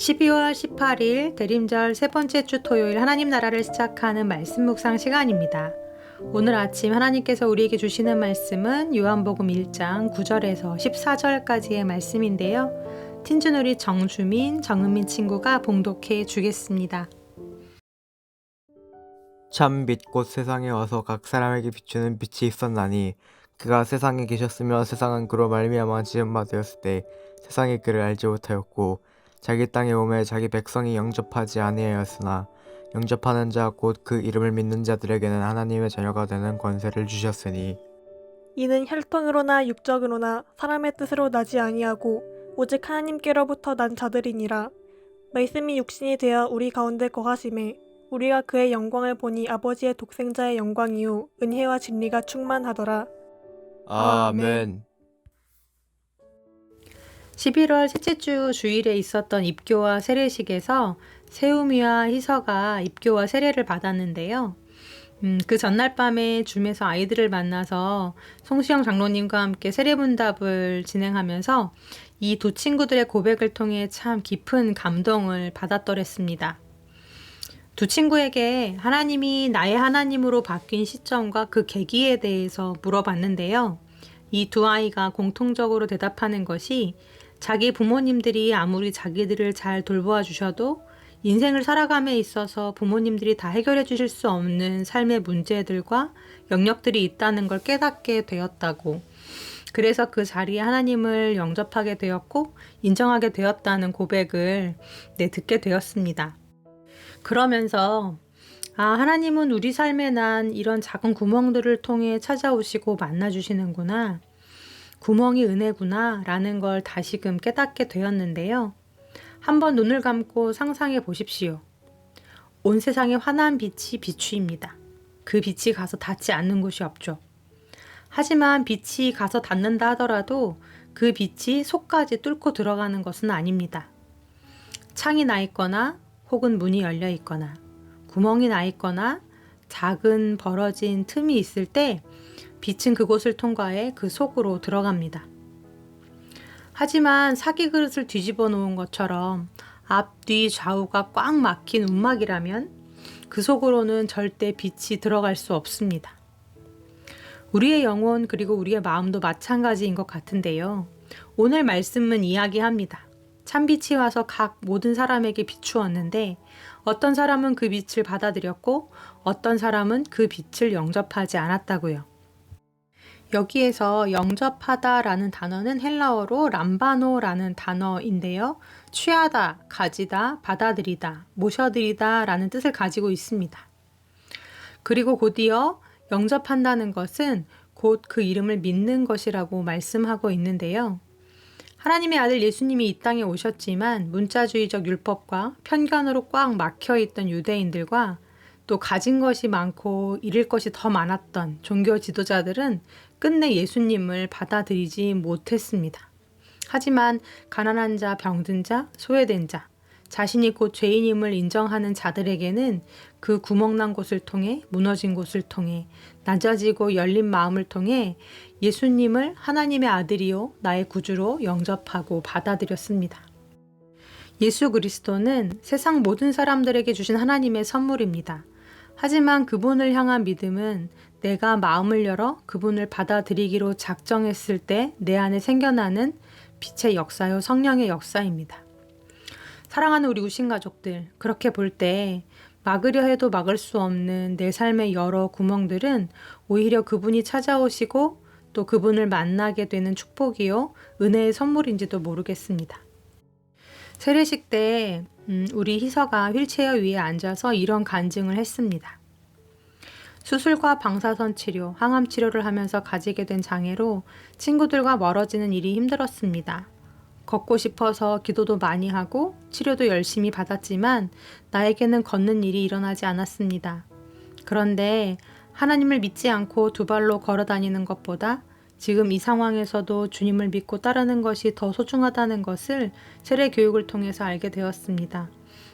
12월 18일 대림절 세 번째 주 토요일 하나님 나라를 시작하는 말씀 묵상 시간입니다. 오늘 아침 하나님께서 우리에게 주시는 말씀은 요한복음 1장 9절에서 14절까지의 말씀인데요. 틴주누리 정주민, 정은민 친구가 봉독해 주겠습니다. 참 빛 곧 세상에 와서 각 사람에게 비추는 빛이 있었나니 그가 세상에 계셨으며 세상은 그로 말미암아 지은 바 되었을 때 세상이 그를 알지 못하였고 자기 땅에 오매 자기 백성이 영접하지 아니하였으나 영접하는 자 곧 그 이름을 믿는 자들에게는 하나님의 자녀가 되는 권세를 주셨으니 이는 혈통으로나 육적으로나 사람의 뜻으로 나지 아니하고 오직 하나님께로부터 난 자들이니라. 말씀이 육신이 되어 우리 가운데 거하심에 우리가 그의 영광을 보니 아버지의 독생자의 영광이요 은혜와 진리가 충만하더라. 아멘. 11월 셋째 주 주일에 있었던 입교와 세례식에서 세우미와 희서가 입교와 세례를 받았는데요. 그 전날 밤에 줌에서 아이들을 만나서 송수영 장로님과 함께 세례문답을 진행하면서 이 두 친구들의 고백을 통해 참 깊은 감동을 받았더랬습니다. 두 친구에게 하나님이 나의 하나님으로 바뀐 시점과 그 계기에 대해서 물어봤는데요. 이 두 아이가 공통적으로 대답하는 것이 자기 부모님들이 아무리 자기들을 잘 돌보아 주셔도 인생을 살아감에 있어서 부모님들이 다 해결해 주실 수 없는 삶의 문제들과 영역들이 있다는 걸 깨닫게 되었다고. 그래서 그 자리에 하나님을 영접하게 되었고 인정하게 되었다는 고백을 듣게 되었습니다. 그러면서 하나님은 우리 삶에 난 이런 작은 구멍들을 통해 찾아오시고 만나주시는구나. 구멍이 은혜구나 라는 걸 다시금 깨닫게 되었는데요. 한번 눈을 감고 상상해 보십시오. 온 세상에 환한 빛이 비추입니다. 그 빛이 가서 닿지 않는 곳이 없죠. 하지만 빛이 가서 닿는다 하더라도 그 빛이 속까지 뚫고 들어가는 것은 아닙니다. 창이 나 있거나 혹은 문이 열려 있거나 구멍이 나 있거나 작은 벌어진 틈이 있을 때 빛은 그곳을 통과해 그 속으로 들어갑니다. 하지만 사기 그릇을 뒤집어 놓은 것처럼 앞, 뒤, 좌우가 꽉 막힌 움막이라면 그 속으로는 절대 빛이 들어갈 수 없습니다. 우리의 영혼 그리고 우리의 마음도 마찬가지인 것 같은데요. 오늘 말씀은 이야기합니다. 참빛이 와서 각 모든 사람에게 비추었는데 어떤 사람은 그 빛을 받아들였고 어떤 사람은 그 빛을 영접하지 않았다고요. 여기에서 영접하다라는 단어는 헬라어로 람바노라는 단어인데요. 취하다, 가지다, 받아들이다, 모셔들이다 라는 뜻을 가지고 있습니다. 그리고 곧이어 영접한다는 것은 곧 그 이름을 믿는 것이라고 말씀하고 있는데요. 하나님의 아들 예수님이 이 땅에 오셨지만 문자주의적 율법과 편견으로 꽉 막혀있던 유대인들과 또 가진 것이 많고 잃을 것이 더 많았던 종교 지도자들은 끝내 예수님을 받아들이지 못했습니다. 하지만 가난한 자, 병든 자, 소외된 자, 자신이 곧 죄인임을 인정하는 자들에게는 그 구멍난 곳을 통해 무너진 곳을 통해 낮아지고 열린 마음을 통해 예수님을 하나님의 아들이요 나의 구주로 영접하고 받아들였습니다. 예수 그리스도는 세상 모든 사람들에게 주신 하나님의 선물입니다. 하지만 그분을 향한 믿음은 내가 마음을 열어 그분을 받아들이기로 작정했을 때 내 안에 생겨나는 빛의 역사요 성령의 역사입니다. 사랑하는 우리 우신 가족들, 그렇게 볼 때 막으려 해도 막을 수 없는 내 삶의 여러 구멍들은 오히려 그분이 찾아오시고 또 그분을 만나게 되는 축복이요 은혜의 선물인지도 모르겠습니다. 세례식 때 우리 희서가 휠체어 위에 앉아서 이런 간증을 했습니다. 수술과 방사선 치료, 항암 치료를 하면서 가지게 된 장애로 친구들과 멀어지는 일이 힘들었습니다. 걷고 싶어서 기도도 많이 하고 치료도 열심히 받았지만 나에게는 걷는 일이 일어나지 않았습니다. 그런데 하나님을 믿지 않고 두 발로 걸어 다니는 것보다 지금 이 상황에서도 주님을 믿고 따르는 것이 더 소중하다는 것을 세례 교육을 통해서 알게 되었습니다.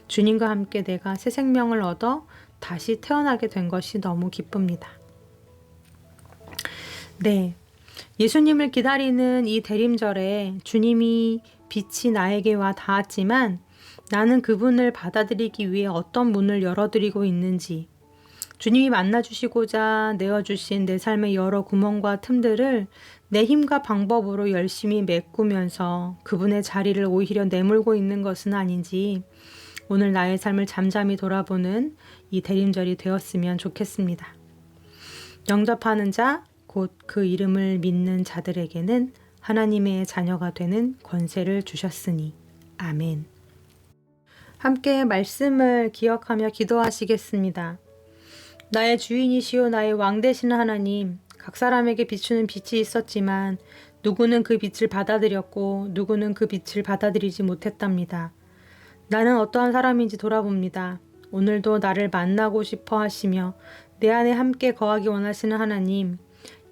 주님과 함께 내가 새 생명을 얻어 다시 태어나게 된 것이 너무 기쁩니다. 네, 예수님을 기다리는 이 대림절에 주님이 빛이 나에게 와 닿았지만 나는 그분을 받아들이기 위해 어떤 문을 열어드리고 있는지, 주님이 만나주시고자 내어주신 내 삶의 여러 구멍과 틈들을 내 힘과 방법으로 열심히 메꾸면서 그분의 자리를 오히려 내몰고 있는 것은 아닌지 오늘 나의 삶을 잠잠히 돌아보는 이 대림절이 되었으면 좋겠습니다. 영접하는 자, 곧 그 이름을 믿는 자들에게는 하나님의 자녀가 되는 권세를 주셨으니. 아멘. 함께 말씀을 기억하며 기도하시겠습니다. 나의 주인이시오 나의 왕 되시는 하나님, 각 사람에게 비추는 빛이 있었지만 누구는 그 빛을 받아들였고 누구는 그 빛을 받아들이지 못했답니다. 나는 어떠한 사람인지 돌아봅니다. 오늘도 나를 만나고 싶어 하시며 내 안에 함께 거하기 원하시는 하나님,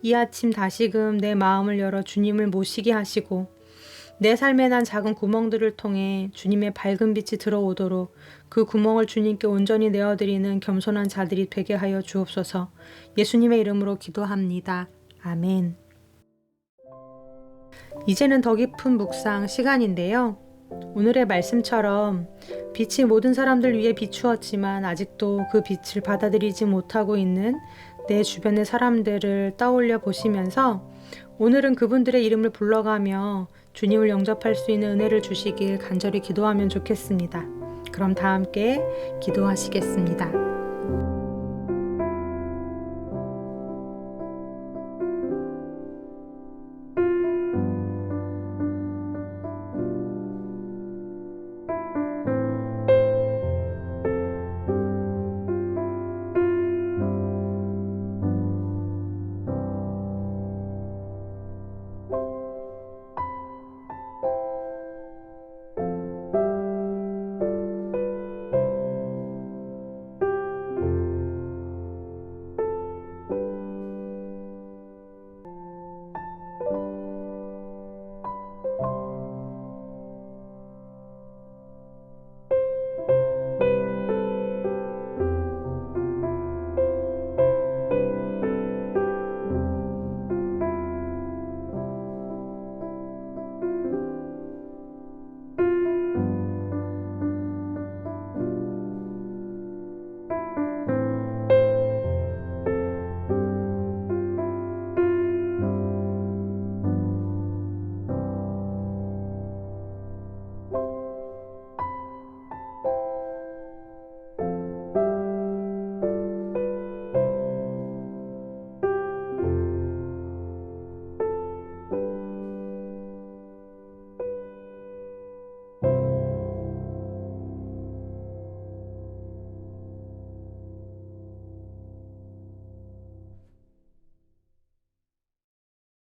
이 아침 다시금 내 마음을 열어 주님을 모시게 하시고 내 삶에 난 작은 구멍들을 통해 주님의 밝은 빛이 들어오도록 그 구멍을 주님께 온전히 내어드리는 겸손한 자들이 되게 하여 주옵소서. 예수님의 이름으로 기도합니다. 아멘. 이제는 더 깊은 묵상 시간인데요. 오늘의 말씀처럼 빛이 모든 사람들 위해 비추었지만 아직도 그 빛을 받아들이지 못하고 있는 내 주변의 사람들을 떠올려 보시면서 오늘은 그분들의 이름을 불러가며 주님을 영접할 수 있는 은혜를 주시길 간절히 기도하면 좋겠습니다. 그럼 다 함께 기도하시겠습니다.